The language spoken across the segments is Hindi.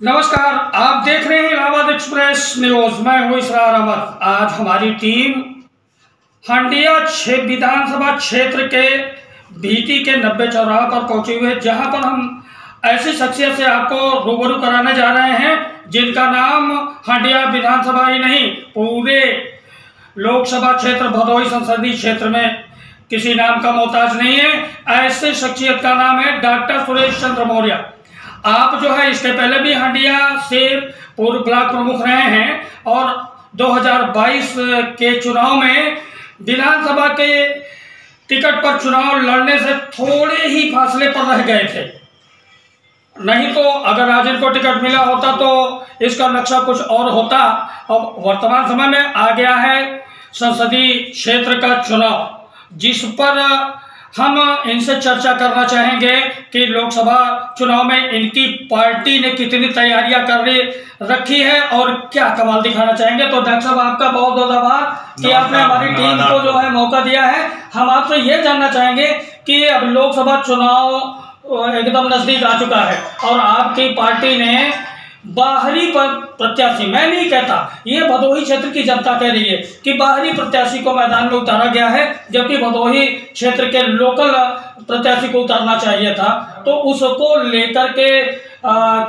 नमस्कार, आप देख रहे हैं इलाहाबाद एक्सप्रेस न्यूज। मैं हूं इसरार अहमद। आज हमारी टीम हंडिया विधानसभा क्षेत्र के भीटी के 90 चौराहा पर पहुंचे हुए, जहां पर हम ऐसी शख्सियत से आपको रूबरू कराने जा रहे हैं जिनका नाम हंडिया विधानसभा ही नहीं, पूरे लोकसभा क्षेत्र भदोही संसदीय क्षेत्र में किसी नाम का मोहताज नहीं है। ऐसे शख्सियत का नाम है डॉक्टर सुरेश चंद्र मौर्य। आप जो है इसके पहले भी हंडिया से पूर्व ब्लॉक प्रमुख रहे हैं और 2022 के चुनाव में विधानसभा के टिकट पर चुनाव लड़ने से थोड़े ही फासले पर रह गए थे। नहीं तो अगर आज इनको टिकट मिला होता तो इसका नक्शा कुछ और होता। अब वर्तमान समय में आ गया है संसदीय क्षेत्र का चुनाव, जिस पर हम इनसे चर्चा करना चाहेंगे कि लोकसभा चुनाव में इनकी पार्टी ने कितनी तैयारियां कर रखी है और क्या कमाल दिखाना चाहेंगे। तो डॉक्टर साहब, आपका बहुत बहुत आभार कि आपने हमारी टीम को जो है मौका दिया है। हम आपसे ये जानना चाहेंगे कि अब लोकसभा चुनाव एकदम नजदीक आ चुका है और आपकी पार्टी ने बाहरी प्रत्याशी, मैं नहीं कहता, ये भदोही क्षेत्र की जनता कह रही है कि बाहरी प्रत्याशी को मैदान में उतारा गया है, जबकि भदोही क्षेत्र के लोकल प्रत्याशी को उतारना चाहिए था। तो उसको लेकर के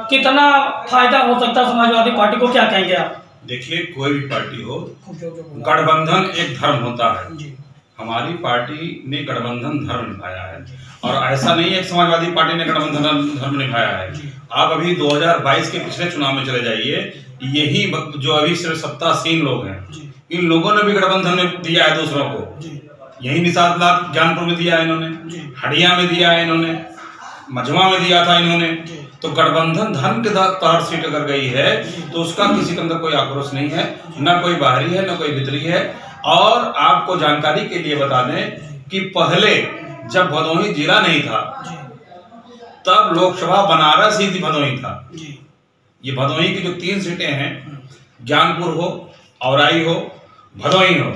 कितना फायदा हो सकता है समाजवादी पार्टी को, क्या कहेंगे आप? देखिए, कोई भी पार्टी हो, गठबंधन एक धर्म होता है। हमारी पार्टी ने गठबंधन धर्म निभाया है और ऐसा नहीं है कि समाजवादी पार्टी ने गठबंधन धर्म निभाया है। आप अभी 2022 के पिछले चुनाव में चले जाइए, यही जो अभी सिर्फ सत्तासीन लोग हैं, इन लोगों ने भी गठबंधन में दिया है दूसरों को। यही निषाद लाल ज्ञानपुर में दिया है इन्होंने, हड़िया में दिया है इन्होंने, मझवा में दिया था इन्होंने। तो गठबंधन धर्म के तहत सीट अगर गई है तो उसका किसी के अंदर कोई आक्रोश नहीं है, न कोई बाहरी है न कोई भीतरी है। और आपको जानकारी के लिए बता दें कि पहले जब भदोही जिला नहीं था तब लोकसभा बनारस ही भदोही था। ये भदोही की जो 3 सीटें हैं, ज्ञानपुर हो, औराई हो, भदोही हो,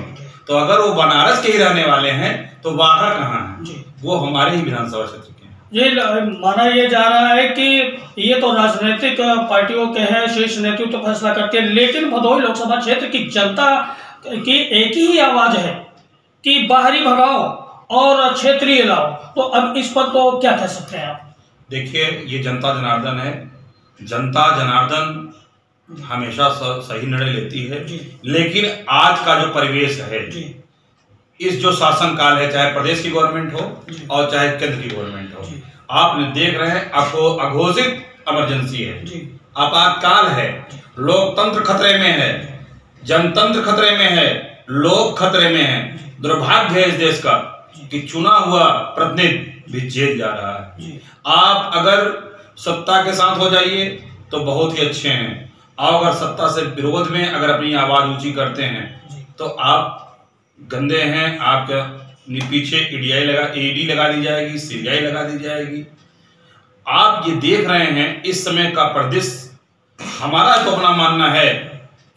तो अगर वो बनारस के ही रहने वाले हैं तो बाहर कहाँ हैं? वो हमारे ही विधानसभा क्षेत्र के हैं। ये माना ये जा रहा है कि ये तो राजनीतिक पार्टियों के हैं, शीर्ष नेतृत्व तो फैसला करते हैं, लेकिन भदोही लोकसभा क्षेत्र की जनता की एक ही आवाज है कि बाहरी भगाओ और क्षेत्रीय लाओ। तो अब इस पर तो क्या कह सकते हैं आप? देखिए, ये जनता जनार्दन है। जनता जनार्दन हमेशा सही निर्णय लेती है, लेकिन आज का जो परिवेश है, इस जो शासन काल है, चाहे प्रदेश की गवर्नमेंट हो और चाहे केंद्र की गवर्नमेंट हो, आपने देख रहे हैं, आपको अघोषित इमरजेंसी है, आपातकाल है, लोकतंत्र खतरे में है, जनतंत्र खतरे में है, लोग खतरे में है। दुर्भाग्य है इस देश का कि चुना हुआ प्रतिनिधि भी जेल जा रहा है। आप अगर सत्ता के साथ हो जाइए तो बहुत ही अच्छे हैं, और अगर सत्ता से विरोध में अगर अपनी आवाज ऊंची करते हैं तो आप गंदे हैं। आपके पीछे ईडी लगा दी जाएगी, सीबीआई लगा दी जाएगी। आप ये देख रहे हैं इस समय का परिदृश्य। हमारा तो अपना मानना है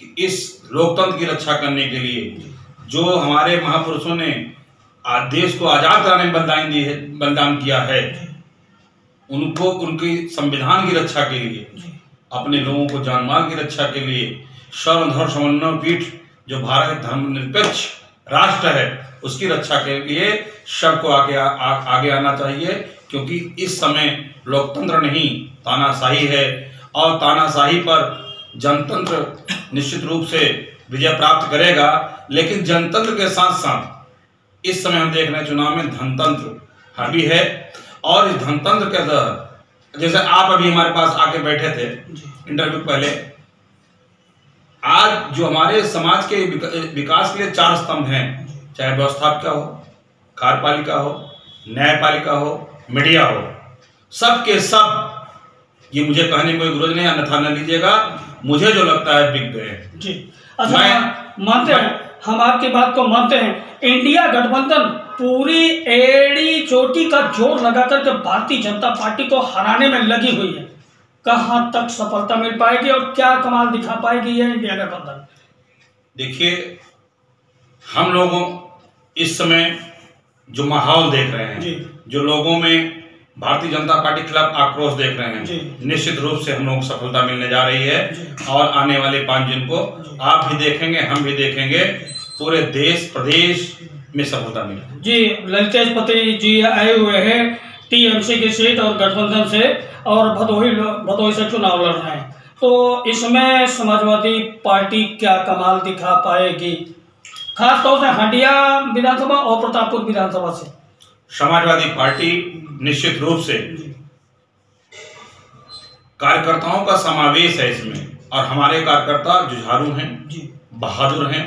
कि इस लोकतंत्र की रक्षा करने के लिए जो हमारे महापुरुषों ने देश को आजाद कराने में बलिदान किया है, उनको उनकी संविधान की रक्षा के लिए, अपने लोगों को जानमाल की रक्षा के लिए, सर्वधर्म समन्वय पीठ जो भारत धर्मनिरपेक्ष राष्ट्र है, उसकी रक्षा के लिए सबको आगे आना चाहिए। क्योंकि इस समय लोकतंत्र नहीं, तानाशाही है, और तानाशाही पर जनतंत्र निश्चित रूप से विजय प्राप्त करेगा। लेकिन जनतंत्र के साथ साथ इस समय हम देख रहे हैं चुनाव में धनतंत्र हावी है। और इस धनतंत्र के तहत, जैसे आप अभी हमारे पास आके बैठे थे इंटरव्यू पहले, आज जो हमारे समाज के विकास के लिए 4 स्तंभ हैं, चाहे व्यवस्थापिका हो, कार्यपालिका हो, न्यायपालिका हो, मीडिया हो, सब के सब, ये मुझे कहने कोई गुरुज नहीं, अन्यथा न लीजिएगा, मुझे जो लगता है बिक गए जी। अच्छा, मानते हैं, हम आपकी बात को मानते हैं। इंडिया गठबंधन पूरी एड़ी चोटी का जोर लगाकर के भारतीय जनता पार्टी को हराने में लगी हुई है। कहां तक सफलता मिल पाएगी और क्या कमाल दिखा पाएगी ये इंडिया गठबंधन? देखिए, हम लोगों इस समय जो माहौल देख रहे हैं, जो लोगों में भारतीय जनता पार्टी के खिलाफ आक्रोश देख रहे हैं, निश्चित रूप से हम लोगों को सफलता मिलने जा रही है और आने वाले 5 दिन को आप भी देखेंगे, हम भी देखेंगे, पूरे देश प्रदेश में सफलता मिलेगी। जी, ललितेश पति जी आए हुए हैं टीएमसी की सीट और गठबंधन से, और भदोही से चुनाव लड़ रहे हैं, तो इसमें समाजवादी पार्टी क्या कमाल दिखा पाएगी, खास तौर से हंडिया विधानसभा और प्रतापपुर विधानसभा से? समाजवादी पार्टी निश्चित रूप से कार्यकर्ताओं का समावेश है इसमें, और हमारे कार्यकर्ता जुझारू हैं, बहादुर हैं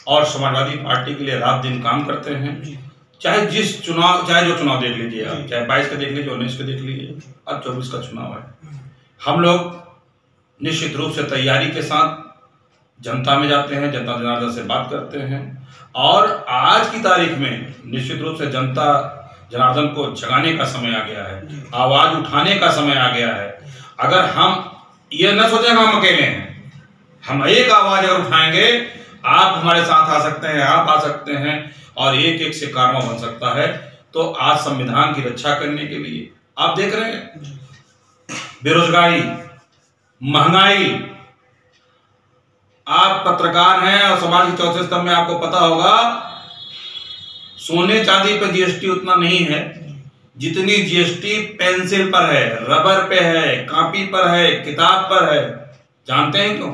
और समाजवादी पार्टी के लिए रात दिन काम करते हैं। चाहे जो चुनाव देख लीजिए आप, चाहे 22 का देख लीजिए, 19 का देख लीजिए, अब 24 का चुनाव है। हम लोग निश्चित रूप से तैयारी के साथ जनता में जाते हैं, जनता जनार्दन से बात करते हैं, और आज की तारीख में निश्चित रूप से जनता जनार्दन को जगाने का समय आ गया है, आवाज उठाने का समय आ गया है। अगर हम ये न सोचें हम अकेले हैं, हम एक आवाज अगर उठाएंगे, आप हमारे साथ आ सकते हैं, आप आ सकते हैं, और एक एक से कारवा बन सकता है। तो आज संविधान की रक्षा करने के लिए आप देख रहे हैं बेरोजगारी, महंगाई, आप पत्रकार हैं और समाज के चौथे स्तंभ में, आपको पता होगा सोने चांदी पे जीएसटी उतना नहीं है जितनी जीएसटी पेंसिल पर है, रबर पे है, कॉपी पर है, किताब पर है। जानते हैं क्यों?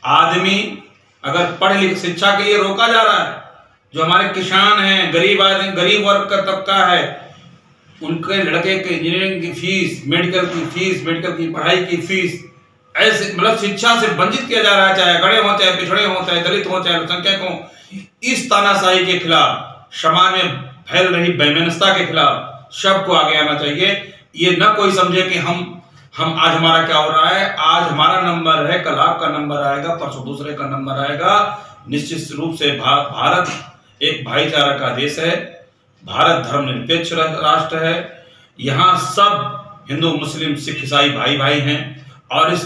आदमी अगर पढ़ लिख, शिक्षा के लिए रोका जा रहा है, जो हमारे किसान हैं, गरीब आदमी, गरीब वर्ग का तबका है, उनके लड़के के इंजीनियरिंग की फीस, मेडिकल की फीस, मेडिकल की पढ़ाई की फीस, ऐसे मतलब शिक्षा से वंचित किया जा रहा है, चाहे गड़े हो, चाहे पिछड़े हो, चाहे दलित हो, चाहे अल्पसंख्यक हो। इस तानाशाही के खिलाफ, समाज में फैल रही बेमनस्ता के खिलाफ सबको आगे आना चाहिए। ये न कोई समझे कि हम आज हमारा क्या हो रहा है, आज हमारा नंबर है, कल आपका नंबर आएगा, परसों दूसरे का नंबर आएगा। निश्चित रूप से भारत एक भाईचारा का देश है, भारत धर्मनिरपेक्ष राष्ट्र है, यहाँ सब हिंदू मुस्लिम सिख ईसाई भाई भाई हैं, और इस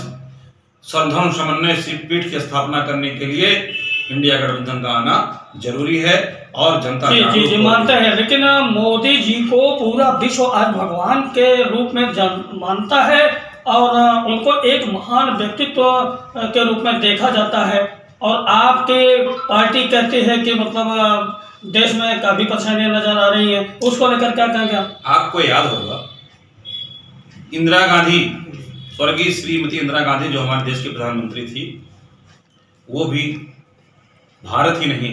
संधर्म समन्वय पीठ की स्थापना करने के लिए इंडिया गठबंधन का आना जरूरी है, और जनता जी मानते हैं। लेकिन मोदी जी को पूरा विश्व आज भगवान के रूप में मानता है, और उनको एक महान व्यक्तित्व के रूप में देखा जाता है, और आपके पार्टी कहती है कि मतलब देश में काफी परेशानियां नजर आ रही हैं, उसको लेकर क्या कहेंगे? आपको याद होगा इंदिरा गांधी, स्वर्गीय श्रीमती इंदिरा गांधी जो हमारे देश की प्रधानमंत्री थी, वो भी भारत ही नहीं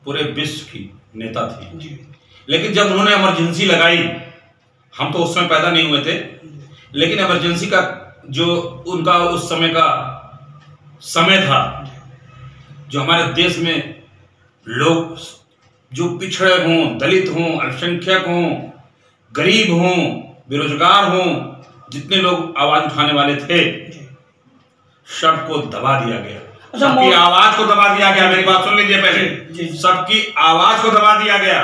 पूरे विश्व की नेता थी। लेकिन जब उन्होंने इमरजेंसी लगाई, हम तो उस समय पैदा नहीं हुए थे, लेकिन इमरजेंसी का जो उनका उस समय का समय था, जो हमारे देश में लोग जो पिछड़े हों, दलित हों, अल्पसंख्यक हों, गरीब हों, बेरोजगार हों, जितने लोग आवाज उठाने वाले थे, सबको दबा दिया गया। सबकी आवाज को दबा दिया गया। मेरी बात सुन लीजिए पहले, सबकी आवाज को दबा दिया गया,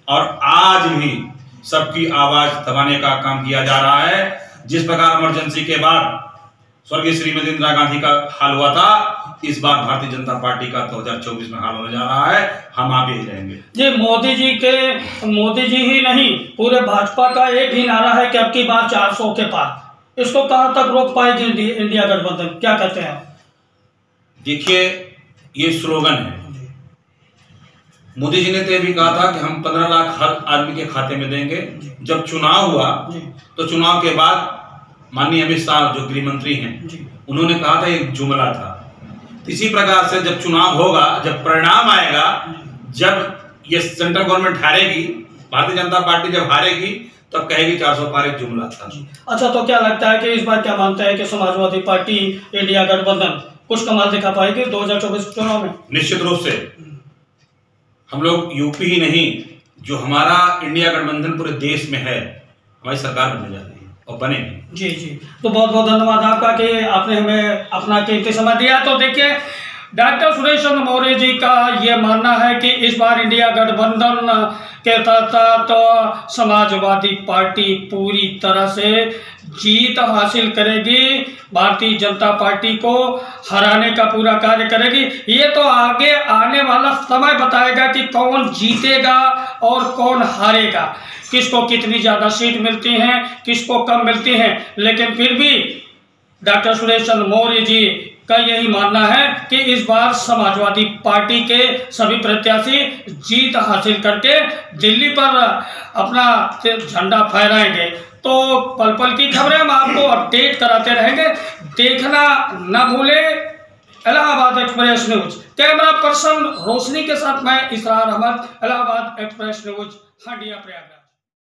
और आज भी सबकी आवाज दबाने का काम किया जा रहा है। जिस प्रकार इमरजेंसी के बाद स्वर्गीय श्रीमती इंदिरा गांधी का हाल हुआ था, इस बार भारतीय जनता पार्टी का 2024 में हाल होने जा रहा है। हम आप यही रहेंगे। जी, मोदी जी ही नहीं, पूरे भाजपा का एक ही नारा है कि अब की बार 400 के पार। इसको कहां तक रोक पाएगी इंडिया गठबंधन, क्या कहते हैं? देखिए, ये स्लोगन है। मोदी जी ने तो ये भी कहा था कि हम 15 लाख हर आदमी के खाते में देंगे। जब चुनाव हुआ तो चुनाव के बाद माननीय अमित शाह जो गृह मंत्री हैं, उन्होंने कहा था एक जुमला था। इसी प्रकार से जब चुनाव होगा, जब परिणाम आएगा, जब ये central government हारेगी, Bharatiya Janata party जब हारेगी, तब कहेगी 400 पार एक जुमला था। अच्छा, तो क्या लगता है कि इस बार क्या मानते हैं कि समाजवादी पार्टी इंडिया गठबंधन कुछ कमाल दिखा पाएगी 2024 चुनाव में? निश्चित रूप से। हम लोग यूपी ही नहीं, जो हमारा इंडिया गठबंधन पूरे देश में है, हमारी सरकार बनने जा रही है और बनेगी। जी, तो बहुत बहुत धन्यवाद आपका कि आपने हमें अपना कीमती समय दिया। तो देखिए, डॉक्टर सुरेश चंद्र मौर्य जी का ये मानना है कि इस बार इंडिया गठबंधन के तहत समाजवादी पार्टी पूरी तरह से जीत हासिल करेगी, भारतीय जनता पार्टी को हराने का पूरा कार्य करेगी। ये तो आगे आने वाला समय बताएगा कि कौन जीतेगा और कौन हारेगा, किसको कितनी ज़्यादा सीट मिलती हैं, किसको कम मिलती हैं। लेकिन फिर भी डॉक्टर सुरेश चंद्र मौर्य जी का यही मानना है कि इस बार समाजवादी पार्टी के सभी प्रत्याशी जीत हासिल करके दिल्ली पर अपना झंडा फहराएंगे। तो पल पल की खबरें हम आपको अपडेट कराते रहेंगे, देखना न भूलें। Allahabad express news, camera person Roshni के साथ मैं इसरार अहमद, इलाहाबाद एक्सप्रेस न्यूज, हंडिया प्रयागराज।